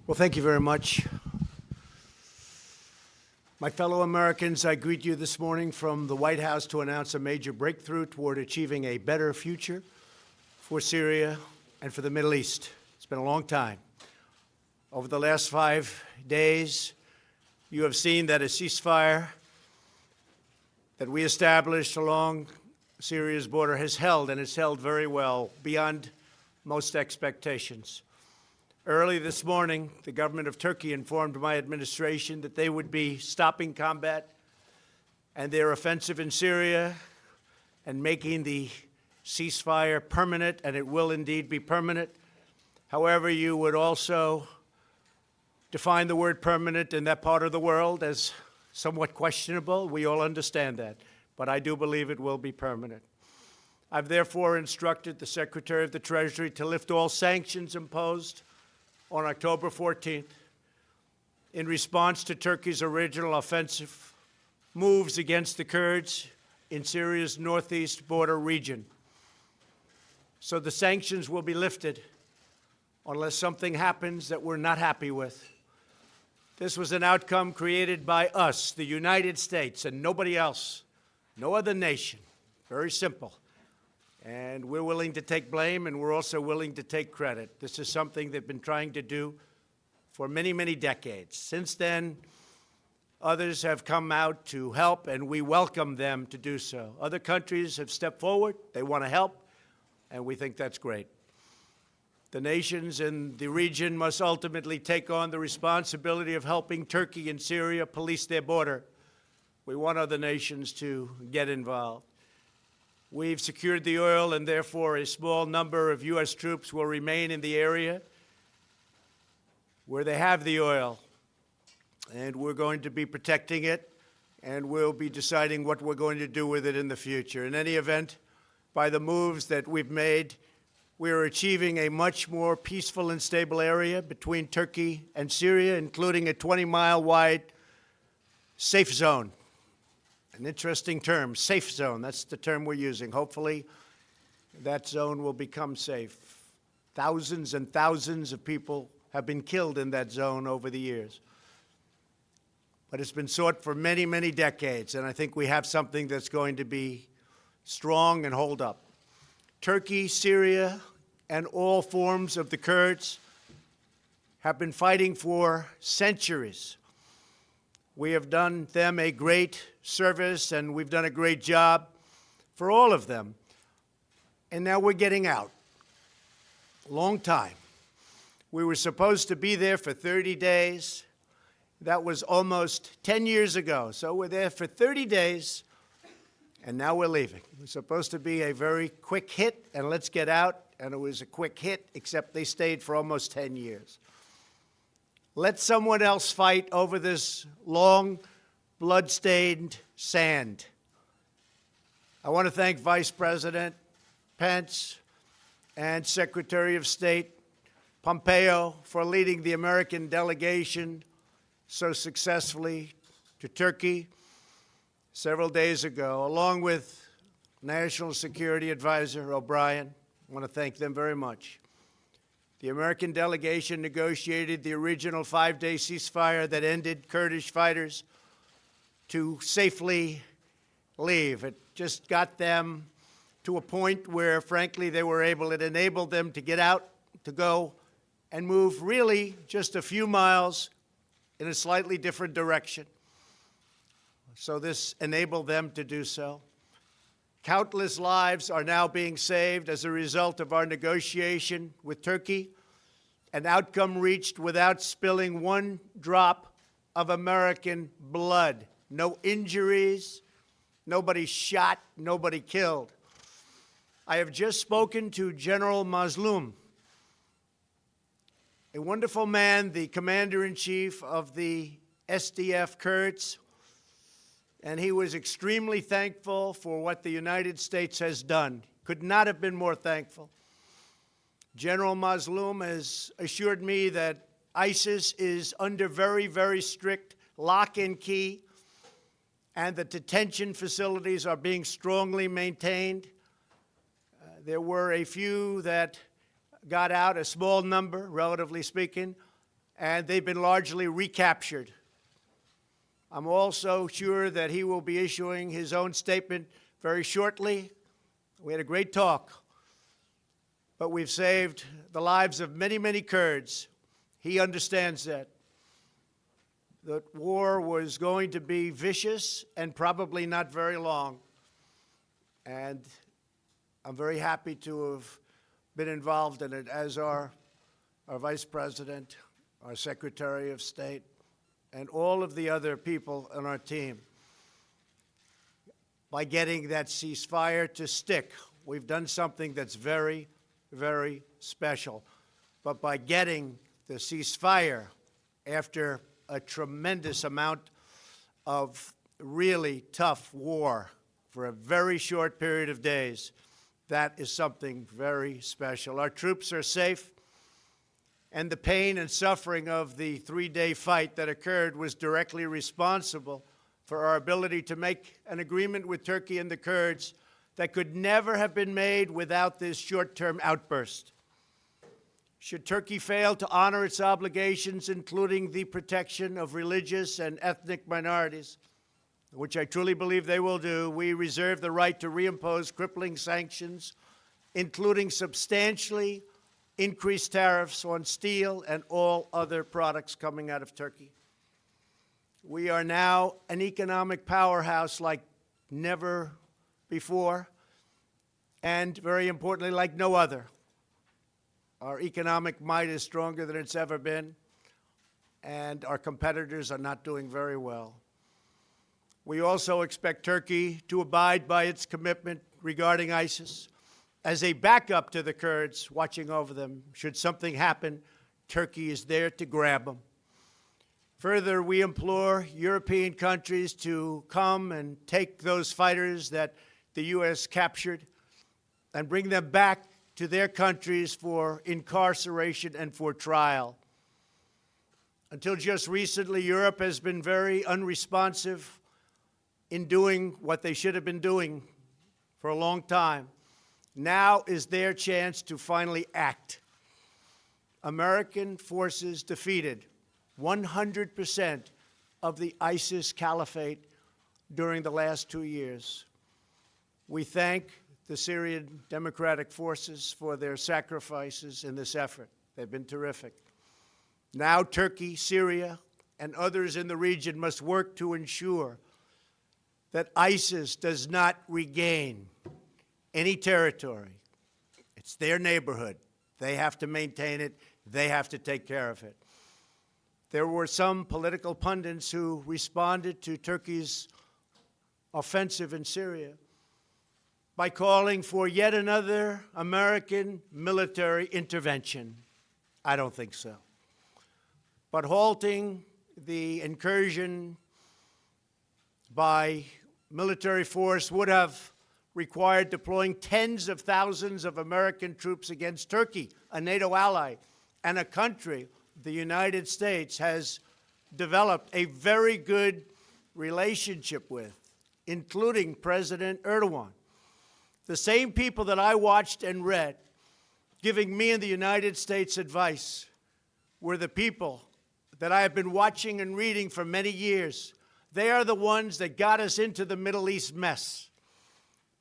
Well, thank you very much. My fellow Americans, I greet you this morning from the White House to announce a major breakthrough toward achieving a better future for Syria and for the Middle East. It's been a long time. Over the last 5 days, you have seen that a ceasefire that we established along Syria's border has held, and it's held very well, beyond most expectations. Early this morning, the government of Turkey informed my administration that they would be stopping combat and their offensive in Syria and making the ceasefire permanent, and it will indeed be permanent. However, you would also define the word permanent in that part of the world as somewhat questionable. We all understand that, but I do believe it will be permanent. I've therefore instructed the Secretary of the Treasury to lift all sanctions imposed on October 14th in response to Turkey's original offensive moves against the Kurds in Syria's northeast border region. So the sanctions will be lifted unless something happens that we're not happy with. This was an outcome created by us, the United States, and nobody else, no other nation. Very simple. And we're willing to take blame, and we're also willing to take credit. This is something they've been trying to do for many, many decades. Since then, others have come out to help, and we welcome them to do so. Other countries have stepped forward. They want to help, and we think that's great. The nations in the region must ultimately take on the responsibility of helping Turkey and Syria police their border. We want other nations to get involved. We've secured the oil, and therefore a small number of U.S. troops will remain in the area where they have the oil. And we're going to be protecting it, and we'll be deciding what we're going to do with it in the future. In any event, by the moves that we've made, we are achieving a much more peaceful and stable area between Turkey and Syria, including a 20-mile wide safe zone. An interesting term, safe zone. That's the term we're using. Hopefully, that zone will become safe. Thousands and thousands of people have been killed in that zone over the years. But it's been sought for many, many decades, and I think we have something that's going to be strong and hold up. Turkey, Syria, and all forms of the Kurds have been fighting for centuries. We have done them a great service, and we've done a great job for all of them. And now we're getting out. Long time. We were supposed to be there for 30 days. That was almost 10 years ago. So we're there for 30 days, and now we're leaving. It was supposed to be a very quick hit, and let's get out. And it was a quick hit, except they stayed for almost 10 years. Let someone else fight over this long, blood-stained sand. I want to thank Vice President Pence and Secretary of State Pompeo for leading the American delegation so successfully to Turkey several days ago, along with National Security Advisor O'Brien. I want to thank them very much. The American delegation negotiated the original 5-day ceasefire that ended Kurdish fighters to safely leave. It just got them to a point where, frankly, they were able, it enabled them to get out, to go and move really just a few miles in a slightly different direction. So this enabled them to do so. Countless lives are now being saved as a result of our negotiation with Turkey, an outcome reached without spilling one drop of American blood. No injuries, nobody shot, nobody killed. I have just spoken to General Mazlum, a wonderful man, the commander-in-chief of the SDF Kurds, and he was extremely thankful for what the United States has done. Could not have been more thankful. General Mazlum has assured me that ISIS is under very, very strict lock and key, and the detention facilities are being strongly maintained. There were a few that got out, a small number, relatively speaking, and they've been largely recaptured. I'm also sure that he will be issuing his own statement very shortly. We had a great talk, but we've saved the lives of many, many Kurds. He understands that. The war was going to be vicious and probably not very long. And I'm very happy to have been involved in it, as are our Vice President, our Secretary of State, and all of the other people on our team. By getting that ceasefire to stick, we've done something that's very, very special. But by getting the ceasefire after a tremendous amount of really tough war for a very short period of days, that is something very special. Our troops are safe, and the pain and suffering of the three-day fight that occurred was directly responsible for our ability to make an agreement with Turkey and the Kurds that could never have been made without this short-term outburst. Should Turkey fail to honor its obligations, including the protection of religious and ethnic minorities, which I truly believe they will do, we reserve the right to reimpose crippling sanctions, including substantially increased tariffs on steel and all other products coming out of Turkey. We are now an economic powerhouse like never before, and very importantly, like no other. Our economic might is stronger than it's ever been, and our competitors are not doing very well. We also expect Turkey to abide by its commitment regarding ISIS as a backup to the Kurds, watching over them. Should something happen, Turkey is there to grab them. Further, we implore European countries to come and take those fighters that the U.S. captured and bring them back to their countries for incarceration and for trial. Until just recently, Europe has been very unresponsive in doing what they should have been doing for a long time. Now is their chance to finally act. American forces defeated 100% of the ISIS caliphate during the last 2 years. We thank the Syrian Democratic Forces for their sacrifices in this effort. They've been terrific. Now Turkey, Syria, and others in the region must work to ensure that ISIS does not regain any territory. It's their neighborhood. They have to maintain it. They have to take care of it. There were some political pundits who responded to Turkey's offensive in Syria by calling for yet another American military intervention. I don't think so. But halting the incursion by military force would have required deploying tens of thousands of American troops against Turkey, a NATO ally, and a country the United States has developed a very good relationship with, including President Erdogan. The same people that I watched and read giving me and the United States advice were the people that I have been watching and reading for many years. They are the ones that got us into the Middle East mess,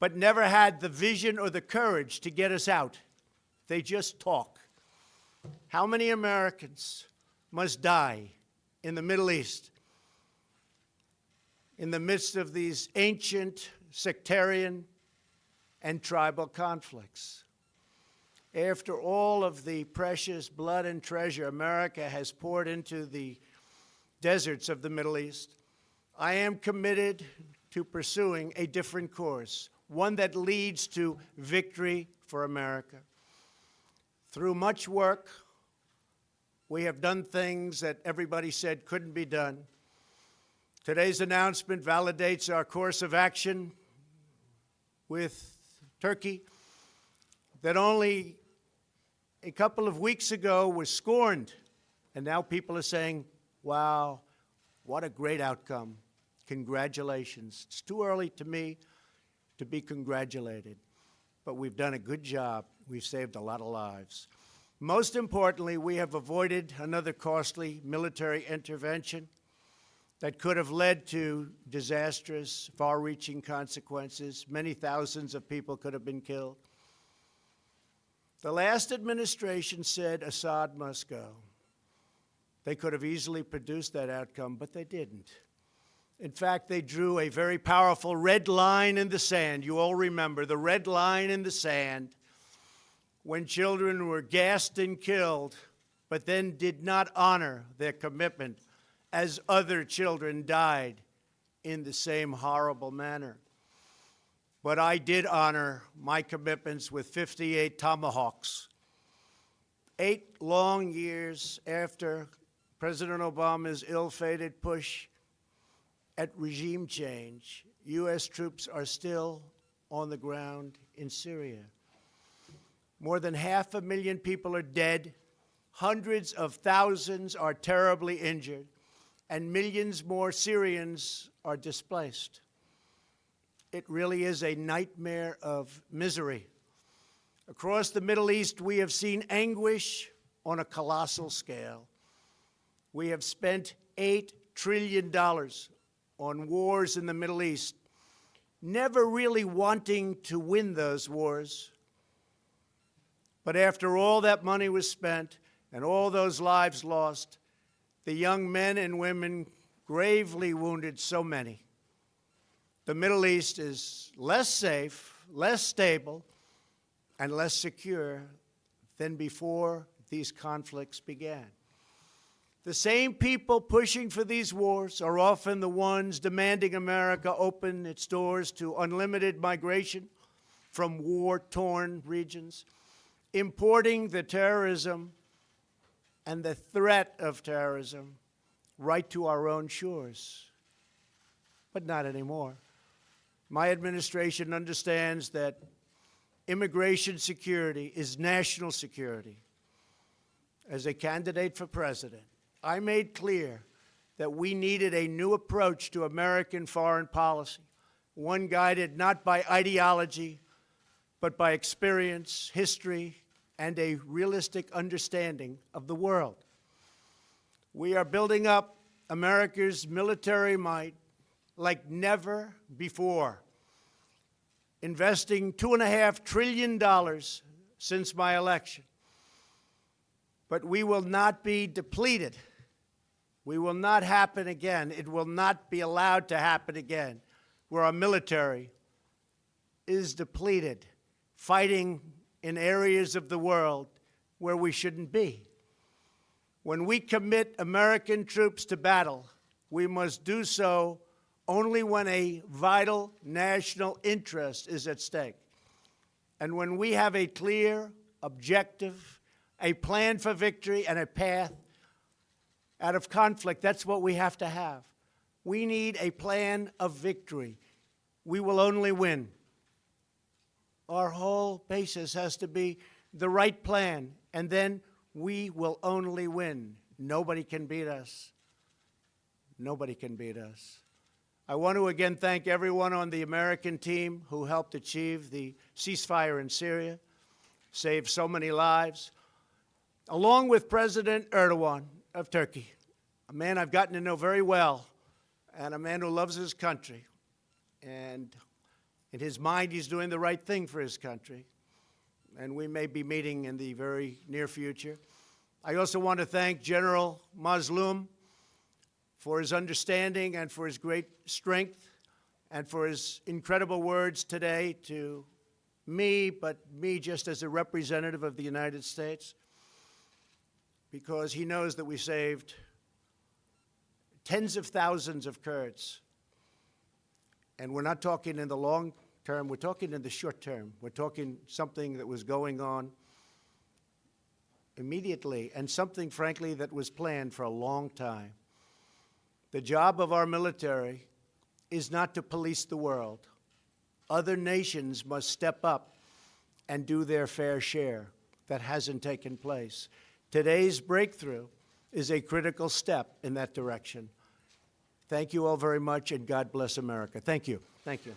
but never had the vision or the courage to get us out. They just talk. How many Americans must die in the Middle East in the midst of these ancient sectarian and tribal conflicts? After all of the precious blood and treasure America has poured into the deserts of the Middle East, I am committed to pursuing a different course, one that leads to victory for America. Through much work, we have done things that everybody said couldn't be done. Today's announcement validates our course of action with Turkey that only a couple of weeks ago was scorned, and now people are saying, wow, what a great outcome. Congratulations. It's too early to me to be congratulated, but we've done a good job. We've saved a lot of lives. Most importantly, we have avoided another costly military intervention that could have led to disastrous, far-reaching consequences. Many thousands of people could have been killed. The last administration said Assad must go. They could have easily produced that outcome, but they didn't. In fact, they drew a very powerful red line in the sand. You all remember the red line in the sand when children were gassed and killed, but then did not honor their commitment as other children died in the same horrible manner. But I did honor my commitments with 58 Tomahawks. 8 long years after President Obama's ill-fated push at regime change, U.S. troops are still on the ground in Syria. More than 500,000 people are dead, hundreds of thousands are terribly injured, and millions more Syrians are displaced. It really is a nightmare of misery. Across the Middle East, we have seen anguish on a colossal scale. We have spent $8 trillion on wars in the Middle East, never really wanting to win those wars. But after all that money was spent and all those lives lost, the young men and women gravely wounded so many, the Middle East is less safe, less stable, and less secure than before these conflicts began. The same people pushing for these wars are often the ones demanding America open its doors to unlimited migration from war-torn regions, importing the terrorism and the threat of terrorism right to our own shores. But not anymore. My administration understands that immigration security is national security. As a candidate for president, I made clear that we needed a new approach to American foreign policy, one guided not by ideology, but by experience, history, and a realistic understanding of the world. We are building up America's military might like never before, investing $2.5 trillion since my election. But we will not be depleted. We will not happen again. It will not be allowed to happen again, where our military is depleted, fighting in areas of the world where we shouldn't be. When we commit American troops to battle, we must do so only when a vital national interest is at stake. And when we have a clear objective, a plan for victory, and a path out of conflict, that's what we have to have. We need a plan of victory. We will only win. Our whole basis has to be the right plan, and then we will only win. Nobody can beat us. Nobody can beat us. I want to again thank everyone on the American team who helped achieve the ceasefire in Syria, saved so many lives, along with President Erdogan of Turkey, a man I've gotten to know very well, and a man who loves his country. And in his mind, he's doing the right thing for his country. And we may be meeting in the very near future. I also want to thank General Mazloum for his understanding and for his great strength and for his incredible words today to me, but me just as a representative of the United States, because he knows that we saved tens of thousands of Kurds. And we're not talking in the long term, we're talking in the short term. We're talking something that was going on immediately and something, frankly, that was planned for a long time. The job of our military is not to police the world. Other nations must step up and do their fair share. That hasn't taken place. Today's breakthrough is a critical step in that direction. Thank you all very much, and God bless America. Thank you. Thank you.